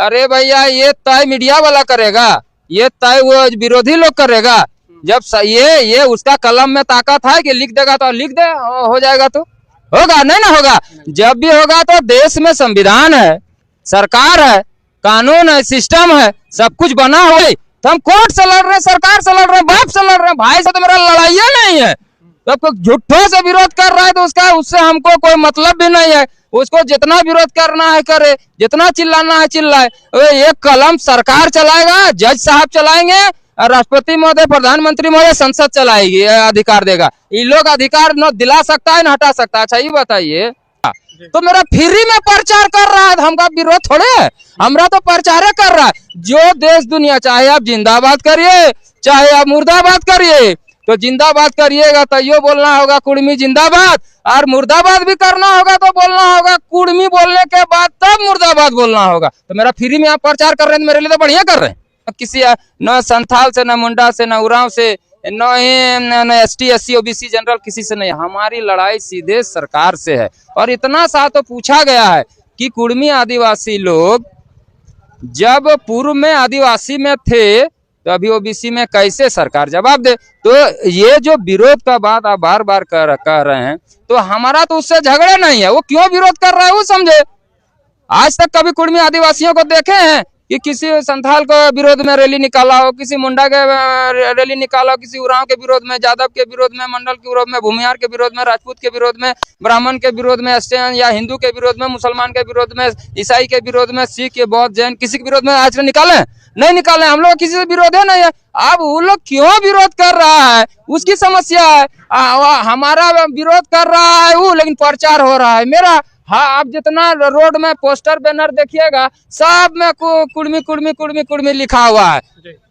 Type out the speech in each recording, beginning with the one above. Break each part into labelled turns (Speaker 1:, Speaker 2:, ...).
Speaker 1: अरे भैया ये तय मीडिया वाला करेगा, ये तय वो विरोधी लोग करेगा। जब ये उसका कलम में ताकत है कि लिख देगा तो लिख दे, हो जाएगा तो होगा, नहीं ना होगा। जब भी होगा तो देश में संविधान है, सरकार है, कानून है, सिस्टम है, सब कुछ बना हुआ है। तो हम कोर्ट से लड़ रहे हैं, सरकार से लड़ रहे हैं, बाप से लड़ रहे हैं, भाई से तो मेरा लड़ाई नहीं है। तो कोई झूठों से विरोध कर रहा है तो उससे हमको कोई मतलब भी नहीं है। उसको जितना विरोध करना है करे, जितना चिल्लाना है चिल्लाए। एक कलम सरकार चलाएगा, जज साहब चलाएंगे, राष्ट्रपति महोदय, प्रधानमंत्री महोदय, संसद चलाएगी, अधिकार देगा। ये लोग अधिकार न दिला सकता है न हटा सकता है। अच्छा ये बताइए, तो मेरा फ्री में प्रचार कर रहा है, हमका विरोध थोड़े है, हमरा तो प्रचार कर रहा है। जो देश दुनिया, चाहे आप जिंदाबाद करिए चाहे आप मुर्दाबाद करिए, तो जिंदाबाद करिएगा तो यो बोलना होगा कुर्मी जिंदाबाद, और मुर्दाबाद भी करना होगा तो बोलना होगा कुर्मी, बोलने के बाद तब मुर्दाबाद बोलना होगा। तो मेरा फ्री में आप प्रचार कर रहे हैं, मेरे लिए तो बढ़िया कर रहे हैं। किसी न संथाल से, न मुंडा से, न उरांव से, न ST SC OBC जनरल, किसी से नहीं। हमारी लड़ाई सीधे सरकार से है। और इतना सा तो पूछा गया है कि कुर्मी आदिवासी लोग जब पूर्व में आदिवासी में थे तो अभी OBC में कैसे सरकार जवाब दे। तो ये जो विरोध का बात आप बार बार कह रहे हैं, तो हमारा तो उससे झगड़े नहीं है। वो क्यों विरोध कर रहा है वो समझे। आज तक कभी कुर्मी आदिवासियों को देखे हैं कि किसी संथाल को विरोध में रैली निकाला हो, किसी मुंडा के रैली निकाला हो, किसी उरांव के विरोध में, यादव के विरोध में, मंडल के विरोध में, भूमिहार के विरोध में, राजपूत के विरोध में, ब्राह्मण के विरोध में, या हिंदू के विरोध में, मुसलमान के विरोध में, ईसाई के विरोध में, सिख के, बौद्ध, जैन, किसी के विरोध में आज तक निकाले नहीं निकाले। हम लोग किसी से विरोध है नहीं है। अब वो लोग क्यों विरोध कर रहा है उसकी समस्या है। हमारा विरोध कर रहा है वो, लेकिन प्रचार हो रहा है मेरा। हाँ, आप जितना रोड में पोस्टर बैनर देखिएगा सब में कुर्मी कुर्मी कुर्मी कुर्मी लिखा हुआ है।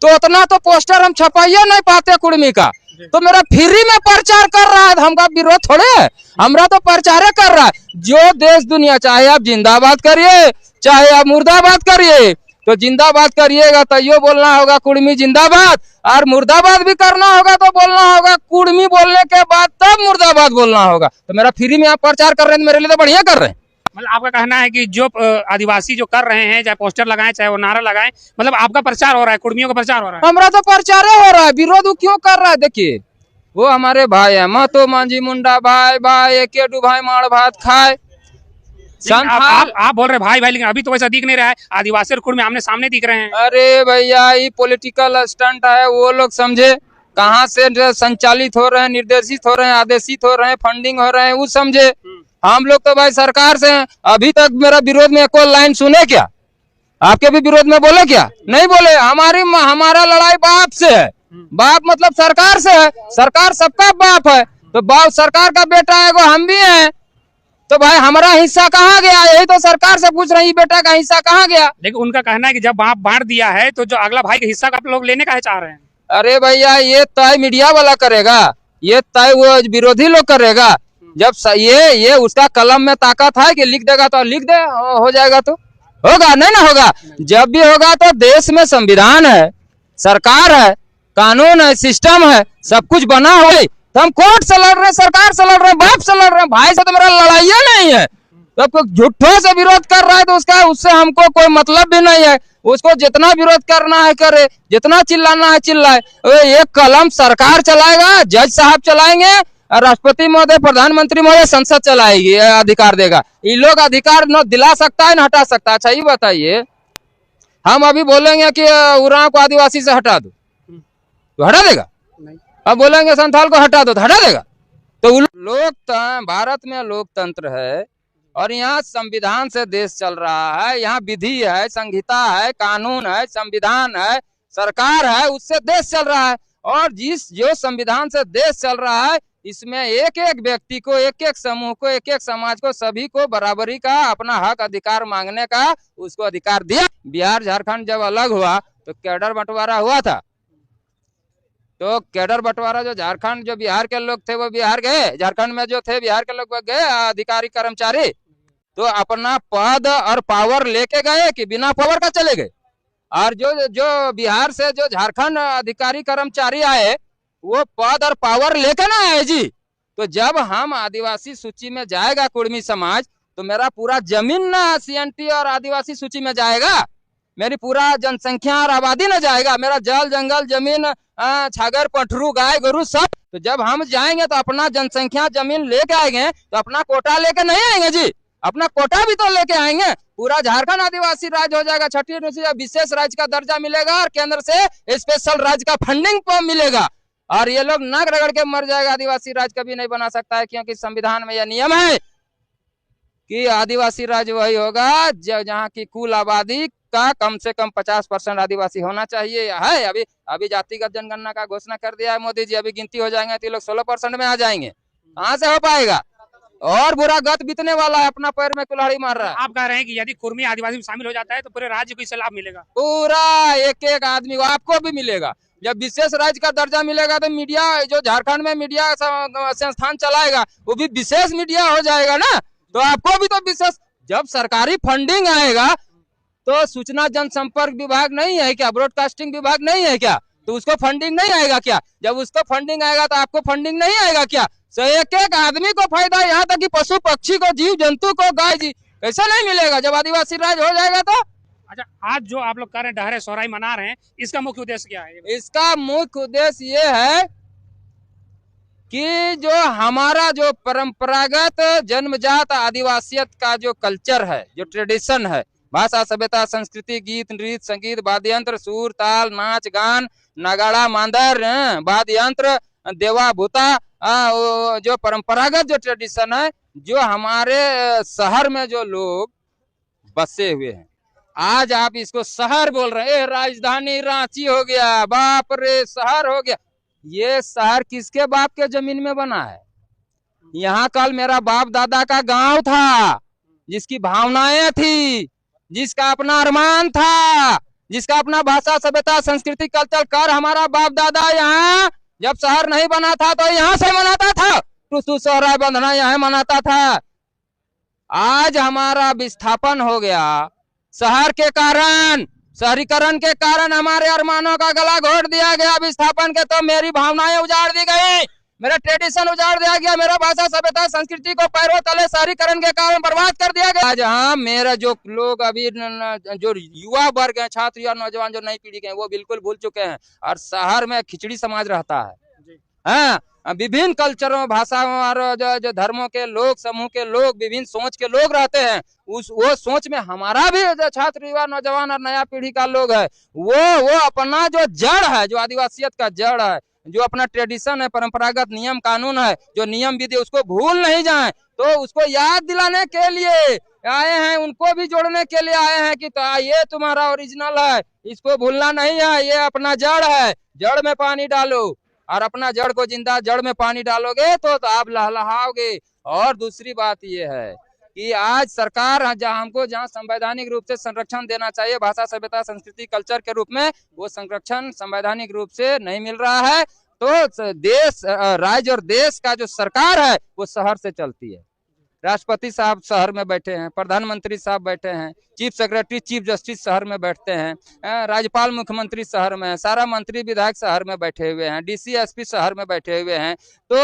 Speaker 1: तो उतना तो पोस्टर हम छपाइए नहीं पाते कुर्मी का। तो मेरा फ्री में प्रचार कर रहा है, हमका विरोध थोड़े है, हमरा तो प्रचार कर रहा है। जो देश दुनिया, चाहे आप जिंदाबाद करिए चाहे आप मुर्दाबाद करिए, तो जिंदाबाद करिएगा तो यो बोलना होगा कुर्मी जिंदाबाद, और मुर्दाबाद भी करना होगा तो बोलना होगा कुर्मी, बोलने के बाद तब मुर्दाबाद बोलना होगा। तो मेरा फ्री में आप प्रचार कर रहे हैं, मेरे लिए तो बढ़िया कर रहे हैं।
Speaker 2: मतलब आपका कहना है कि जो आदिवासी जो कर रहे हैं, चाहे पोस्टर लगाएं चाहे वो नारा लगाएं, मतलब आपका प्रचार हो रहा है, कुर्मियों का प्रचार हो रहा है।
Speaker 1: हमारा तो प्रचार हो रहा है, विरोध वो क्यों कर रहा है। देखिए वो हमारे भाई है, महतो मांझी मुंडा भाई भाई, एक भाई माड़ भात खाए।
Speaker 2: आप बोल रहे भाई भाई, लेकिन अभी तो वैसा दिख नहीं रहा है। आदिवासी और कुर्मी आमने सामने दिख रहे हैं।
Speaker 1: अरे भैया ये पॉलिटिकल स्टंट है, वो लोग समझे कहाँ से संचालित हो रहे हैं, निर्देशित हो रहे हैं, आदेशित हो रहे हैं, फंडिंग हो रहे हैं, वो समझे। हम लोग तो भाई सरकार से हैं। अभी तक मेरा विरोध में कोई लाइन सुने क्या? आपके भी विरोध में बोले क्या? नहीं बोले। हमारा लड़ाई बाप से है। बाप मतलब सरकार से है। सरकार सबका बाप है, तो बाप सरकार का बेटा है, वो हम भी हैं। तो भाई हमारा हिस्सा कहाँ गया? यही तो सरकार से पूछ रही, बेटा का हिस्सा कहाँ गया?
Speaker 2: लेकिन उनका कहना है कि जब आप बांट दिया है तो जो अगला भाई का हिस्सा आप लोग लेने का चाह रहे हैं।
Speaker 1: अरे भैया ये तय मीडिया वाला करेगा, ये तय वो विरोधी लोग करेगा। जब ये उसका कलम में ताकत है कि लिख देगा तो लिख दे, हो जाएगा तो होगा, नहीं ना होगा। जब भी होगा तो देश में संविधान है, सरकार है, कानून है, सिस्टम है, सब कुछ बना हुआ है। तो हम कोर्ट से लड़ रहे हैं, सरकार से लड़ रहे हैं, बाप से लड़ रहे हैं, भाई से तो मेरा लड़ाई नहीं है। तो कोई झूठों से विरोध कर रहा है तो उससे हमको कोई मतलब भी नहीं है। उसको जितना विरोध करना है करे, जितना चिल्लाना है चिल्लाए। एक कलम सरकार चलाएगा, जज साहब चलाएंगे, राष्ट्रपति महोदय, प्रधानमंत्री महोदय, संसद चलाएगी, अधिकार देगा। ये लोग अधिकार न दिला सकता है न हटा सकता है। अच्छा ये बताइए, हम अभी बोलेंगे कि उरांव को आदिवासी से हटा दो तो हटा देगा? नहीं। अब बोलेंगे संथाल को हटा दो तो हटा देगा? तो भारत में लोकतंत्र है और यहाँ संविधान से देश चल रहा है। यहाँ विधि है, संहिता है, कानून है, संविधान है, सरकार है, उससे देश चल रहा है। और जो संविधान से देश चल रहा है, इसमें एक एक व्यक्ति को, एक एक समूह को, एक एक समाज को, सभी को बराबरी का, अपना हक अधिकार मांगने का उसको अधिकार दिया। बिहार झारखंड जब अलग हुआ तो कैडर बंटवारा हुआ था। तो कैडर बंटवारा जो झारखंड, जो बिहार के लोग थे वो बिहार गए, झारखंड में जो थे बिहार के लोग गए अधिकारी कर्मचारी, तो अपना पद और पावर लेके गए कि बिना पावर का चले गए। और जो बिहार से जो झारखंड अधिकारी कर्मचारी आए वो पद और पावर लेके ना आए जी। तो जब हम आदिवासी सूची में जाएगा कुर्मी समाज, तो मेरा पूरा जमीन ना CNT और आदिवासी सूची में जाएगा। मेरी पूरा जनसंख्या और आबादी न जाएगा, मेरा जल जंगल जमीन छागर पठरू गाय गोरू सब। तो जब हम जाएंगे तो अपना जनसंख्या जमीन लेके आएंगे, तो अपना कोटा लेके नहीं आएंगे जी, अपना कोटा भी तो लेके आएंगे। पूरा झारखंड आदिवासी राज्य हो जाएगा, छठी अनुसूची विशेष राज्य का दर्जा मिलेगा और केंद्र से स्पेशल राज्य का फंडिंग मिलेगा। और ये लोग नाक रगड़ के मर जाएगा, आदिवासी राज्य कभी नहीं बना सकता है, क्योंकि संविधान में यह नियम है कि आदिवासी राज्य वही होगा जहाँ की कुल आबादी का कम से कम 50% आदिवासी होना चाहिए है। अभी जातिगत जनगणना का घोषणा कर दिया है मोदी जी, अभी गिनती हो जाएंगे तो ये लोग 16% में आ जाएंगे, कहाँ से हो पाएगा। और बुरा गत बीतने वाला है, अपना पैर में कुल्हाड़ी मार रहा है।
Speaker 2: आप कह रहे हैं कि यदि कुर्मी आदिवासी में शामिल हो जाता है तो पूरे राज्य को इससे लाभ मिलेगा?
Speaker 1: पूरा एक एक आदमी को, आपको भी मिलेगा। जब विशेष राज्य का दर्जा मिलेगा तो मीडिया, जो झारखंड में मीडिया संस्थान चलाएगा वो भी विशेष मीडिया हो जाएगा ना, तो आपको भी तो विशेष। जब सरकारी फंडिंग आएगा तो सूचना जनसंपर्क विभाग नहीं है क्या, ब्रॉडकास्टिंग विभाग नहीं है क्या, तो उसको फंडिंग नहीं आएगा क्या? जब उसको फंडिंग आएगा तो आपको फंडिंग नहीं आएगा क्या? तो एक एक आदमी को फायदा, यहाँ तक कि पशु पक्षी को, जीव जंतु को, गाय जी कैसे नहीं मिलेगा जब आदिवासी राज हो जाएगा तो।
Speaker 2: अच्छा, आज जो आप लोग कह रहे हैं डहरे सोहराई मना रहे हैं, इसका मुख्य उद्देश्य क्या है?
Speaker 1: इसका मुख्य उद्देश्य ये है कि जो हमारा जो परंपरागत जन्मजात आदिवासियत का जो कल्चर है, जो ट्रेडिशन है, भाषा सभ्यता संस्कृति गीत नृत्य संगीत वाद्य यंत्र सुर ताल नाच गान नगाड़ा मांदर वाद्य यंत्र देवा भूता, जो परंपरागत जो ट्रेडिशन है, जो हमारे शहर में जो लोग बसे हुए हैं, आज आप इसको शहर बोल रहे हैं, राजधानी रांची हो गया, बाप रे शहर हो गया। ये शहर किसके बाप के जमीन में बना है? यहाँ कल मेरा बाप दादा का गांव था, जिसकी भावनाएं थी, जिसका अपना अरमान था, जिसका अपना भाषा सभ्यता संस्कृति कल्चर कर हमारा बाप दादा यहाँ जब शहर नहीं बना था तो यहाँ से मनाता था, टुसु सोहराय बंधना यहाँ मनाता था। आज हमारा विस्थापन हो गया शहर के कारण, शहरीकरण के कारण हमारे अरमानों का गला घोट दिया गया विस्थापन के, तो मेरी भावनाएं उजाड़ दी गई, मेरा ट्रेडिशन उजाड़ दिया गया, मेरा भाषा सभ्यता संस्कृति को पैरों तले शहरीकरण के कारण बर्बाद कर दिया गया। आज हाँ, मेरा जो लोग अभी जो युवा वर्ग है, छात्र या नौजवान जो नई पीढ़ी के हैं, वो बिल्कुल भूल चुके हैं। और शहर में खिचड़ी समाज रहता है, हाँ, विभिन्न कल्चरों भाषाओं और जो धर्मों के लोग, समूह के लोग, विभिन्न सोच के लोग रहते हैं। वो सोच में हमारा भी जो छात्र युवा नौजवान और नया पीढ़ी का लोग है, वो अपना जो जड़ है, जो आदिवासियत का जड़ है, जो अपना ट्रेडिशन है, परंपरागत नियम कानून है, जो नियम विधि, उसको भूल नहीं जाएं। तो उसको याद दिलाने के लिए आए हैं, उनको भी जोड़ने के लिए आए हैं कि तो ये तुम्हारा ओरिजिनल है, इसको भूलना नहीं है, ये अपना जड़ है, जड़ में पानी डालो और अपना जड़ को जिंदा, जड़ में पानी डालोगे तो आप लहलहाओगे। और दूसरी बात ये है कि आज सरकार जहाँ संवैधानिक रूप से संरक्षण देना चाहिए भाषा सभ्यता संस्कृति कल्चर के रूप में, वो संरक्षण संवैधानिक रूप से नहीं मिल रहा है। तो देश, राज्य और देश का जो सरकार है वो शहर से चलती है। राष्ट्रपति साहब शहर में बैठे हैं, प्रधानमंत्री साहब बैठे हैं, चीफ सेक्रेटरी चीफ जस्टिस शहर में बैठते हैं, राज्यपाल मुख्यमंत्री शहर में, सारा मंत्री विधायक शहर में बैठे हुए हैं, डीसी एसपी शहर में बैठे हुए हैं। तो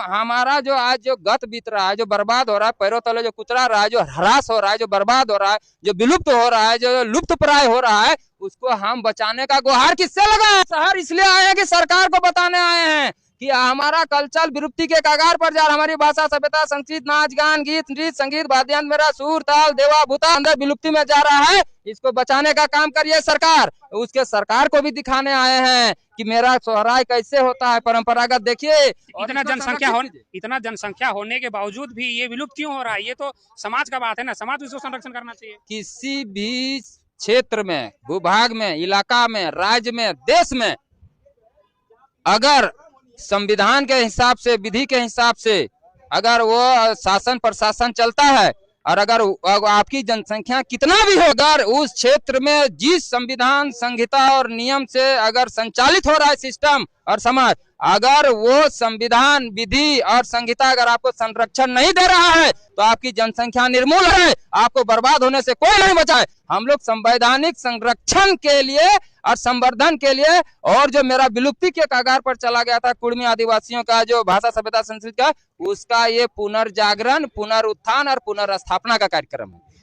Speaker 1: हमारा जो आज जो गत बीत रहा है, जो बर्बाद हो रहा है, पैरों तले जो कुचला रहा है, जो ह्रास हो रहा है, जो बर्बाद हो रहा है, जो विलुप्त हो रहा है, जो लुप्त प्राय हो रहा है, उसको हम बचाने का गुहार किससे लगा है? शहर इसलिए आए हैं कि सरकार को बताने आए हैं कि हमारा कल्चर विलुप्ति के कगार पर जा रहा, हमारी भाषा सभ्यता संस्कृति नाच गान गीत नृत्य संगीत वाद्य यंत्र मेरा सुर ताल देवा भूता अंदर विलुप्ति में जा रहा है, इसको बचाने का काम करिए सरकार। उसके सरकार को भी दिखाने आए हैं कि मेरा सोहराय कैसे होता है परंपरागत। देखिए
Speaker 2: इतना जनसंख्या होने के बावजूद भी ये विलुप्त क्यों हो रहा है? ये तो समाज का बात है ना, समाज को इसको संरक्षण करना चाहिए।
Speaker 1: किसी भी क्षेत्र में, भूभाग में, इलाका में, राज्य में, देश में अगर संविधान के हिसाब से, विधि के हिसाब से अगर वो शासन प्रशासन चलता है और अगर आपकी जनसंख्या कितना भी हो, अगर उस क्षेत्र में जिस संविधान संहिता और नियम से अगर संचालित हो रहा है सिस्टम और समाज, अगर वो संविधान विधि और संहिता अगर आपको संरक्षण नहीं दे रहा है तो आपकी जनसंख्या निर्मूल है, आपको बर्बाद होने से कोई नहीं बचाए। हम लोग संवैधानिक संरक्षण के लिए और संवर्धन के लिए, और जो मेरा विलुप्ति के कगार पर चला गया था कुर्मी आदिवासियों का जो भाषा सभ्यता संस्कृति का, उसका ये पुनर्जागरण, पुनरुत्थान और पुनर्स्थापना का कार्यक्रम है।